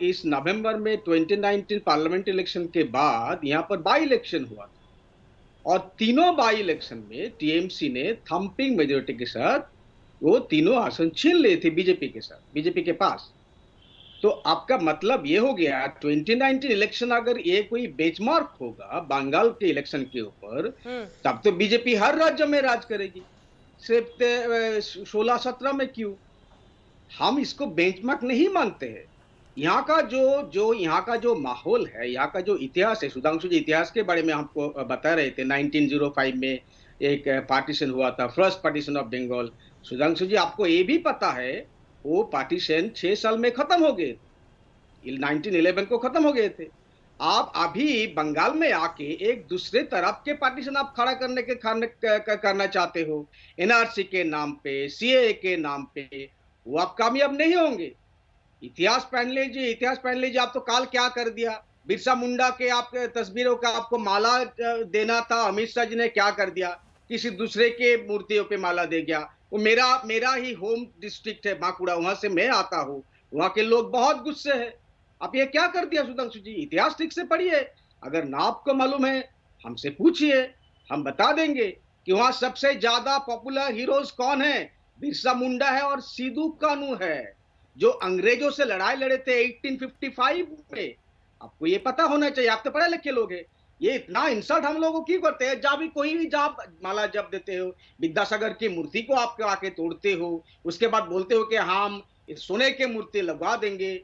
इस नवंबर में 2019 parliament election के बाद यहाँ पर बाई इलेक्शन हुआ था और तीनों बाई इलेक्शन में टीएमसी ने थंपिंग मेजोरिटी के साथ वो तीनों आसन छीन लिए थे बीजेपी के साथ, बीजेपी के पास। तो आपका मतलब ये हो गया 2019 इलेक्शन अगर ये कोई बेंचमार्क होगा बंगाल के इलेक्शन के ऊपर, तब तो बीजेपी हर राज्य में राज करेगी, सिर्फ 16-17 में क्यों? हम इसको बेंचमार्क नहीं मानते हैं। यहाँ का यहाँ का जो माहौल है, यहाँ का जो इतिहास है, सुधांशु जी इतिहास के बारे में हमको बता रहे थे। 1905 में एक पार्टीशन हुआ था, first partition of Bengal. Sudhanshu ji आपको ये भी पता है वो पार्टीशन 6 साल में खत्म हो गए, 1911 को खत्म हो गए थे। आप अभी बंगाल में आके एक दूसरे तरफ के पार्टीशन आप खड़ा करना चाहते हो, एनआरसी के नाम पे, सीएए के नाम पे, वो आप कामयाब नहीं होंगे। इतिहास पढ़ लीजिए। आप तो काल क्या कर दिया, बिरसा मुंडा के आपके तस्वीरों का आपको माला देना था, अमित शाह जी ने क्या कर दिया, किसी दूसरे के मूर्तियों पे माला दे गया। वो मेरा ही होम डिस्ट्रिक्ट है बांकुड़ा, वहां से मैं आता हूँ, वहां के लोग बहुत गुस्से हैं। आप ये क्या कर दिया सुधांशु जी? इतिहास ठीक से पढ़िए, अगर ना आपको मालूम है हमसे पूछिए, हम बता देंगे कि वहां सबसे ज्यादा पॉपुलर हीरोज कौन है। बिरसा मुंडा है और सिद्धू कानू है, जो अंग्रेजों से लड़ाई लड़े थे 1855 में। आपको ये पता होना चाहिए, आप तो पढ़े लिखे लोग हैं। ये इतना इंसल्ट हम लोगों क्यों करते हैं? जब भी कोई भी जब माला जब देते हो, विद्यासागर की मूर्ति को आप आके तोड़ते हो, उसके बाद बोलते हो कि हम सोने के मूर्ति लगवा देंगे।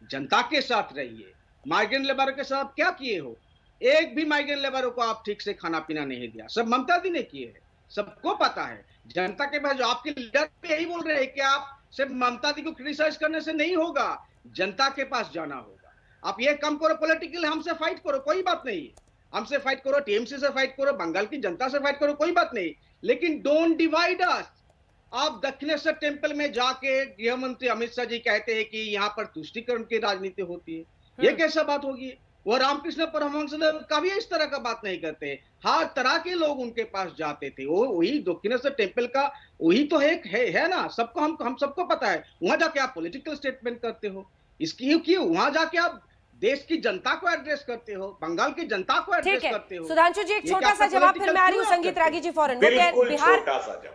जनता के साथ रहिए। माइग्रेंट लेबर के साथ क्या किए हो? एक भी माइग्रेंट लेबरों को आप ठीक से खाना पीना नहीं दिया, सब ममता दी ने किए हैं, सबको पता है। जनता के पास जो आपके लीडर भी यही बोल रहे हैं कि आप सिर्फ ममता दी को क्रिटिसाइज करने से नहीं होगा, जनता के पास जाना होगा। आप ये कम करो, पॉलिटिकल हमसे फाइट करो, कोई बात नहीं, हमसे फाइट करो, टीएमसी से फाइट करो, बंगाल की जनता से फाइट करो, कोई बात नहीं, लेकिन डोंट डिवाइड अस। आप दक्षिणेश्वर टेम्पल में जाके गृह मंत्री अमित शाह जी कहते हैं कि यहाँ पर तुष्टीकरण की राजनीति होती है, ये कैसा बात होगी? वो रामकृष्ण परमहंस कभी इस तरह का बात नहीं करते। हर तरह के लोग उनके पास जाते थे, वो वही दक्षिणेश्वर टेम्पल का वही तो एक है ना, सबको हम सबको पता है। वहां जाके आप पॉलिटिकल स्टेटमेंट करते हो, इसकी क्यों? वहां जाके आप देश की जनता को एड्रेस करते हो, बंगाल की जनता को एड्रेस करते हो। सुधांशु जी एक छोटा सा जवाब, फिर मैं आ रही हूँ संगीत रागी जी फौरन। बिहार,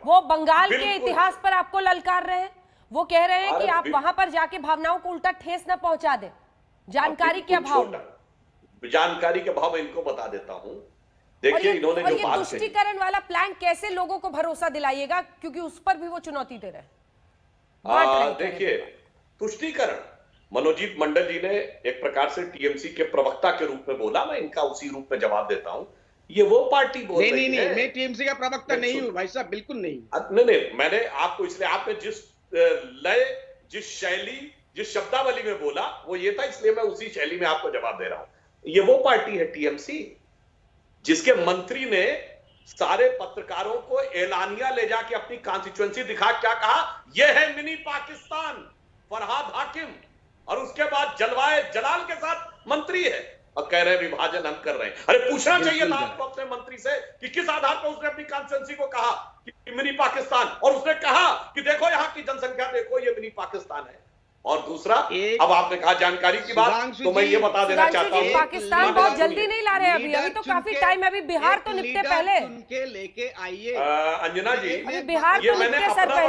वो बंगाल के इतिहास पर आपको ललकार रहे हैं, वो कह रहे हैं कि आप वहां पर जाके भावनाओं को उल्टा ठेस न पहुंचा दे। जानकारी के अभाव, जानकारी के अभाव इनको बता देता हूं। देखिए इन्होंने जो बात तुष्टीकरण वाला प्लान कैसे लोगों को भरोसा दिलाइएगा, क्योंकि उस पर भी वो चुनौती दे रहे हैं। देखिए तुष्टीकरण, मनोजीत मंडल जी ने एक प्रकार से टीएमसी के प्रवक्ता के रूप में बोला, मैं इनका उसी रूप में जवाब देता हूं। ये वो पार्टी बोल रही है। नहीं, मैं टीएमसी का प्रवक्ता नहीं हूं भाई साहब, बिल्कुल नहीं। नहीं, मैंने आपको इसलिए, आपने जिस लय, जिस शैली, जिस शब्दावली में बोला वो ये था, इसलिए मैं उसी शैली में आपको जवाब दे रहा हूं। ये वो पार्टी है टीएमसी जिसके मंत्री ने सारे पत्रकारों को एलानिया ले जाके अपनी कॉन्स्टिट्यूएंसी दिखा, क्या कहा, यह है मिनी पाकिस्तान, फरहाद हाकिम, और उसके बाद जलवाए जलाल के साथ मंत्री है और कह रहे हैं विभाजन हम कर रहे हैं। अरे पूछना चाहिए था आपको अपने मंत्री से कि किस आधार पर उसने अपनी कॉन्स्टिट्यूएंसी को कहा कि मिनी पाकिस्तान, और उसने कहा कि देखो यहां की जनसंख्या देखो, ये मिनी पाकिस्तान है। और दूसरा, अब आपने कहा जानकारी की बात, तो मैं ये बता देना चाहता हूं, पाकिस्तान बहुत जल्दी नहीं ला रहे हैं, अभी तो काफी टाइम है, अभी बिहार तो निपटे पहले। लेके आइए अंजना जी, बिहार तो निपटे सर पहले।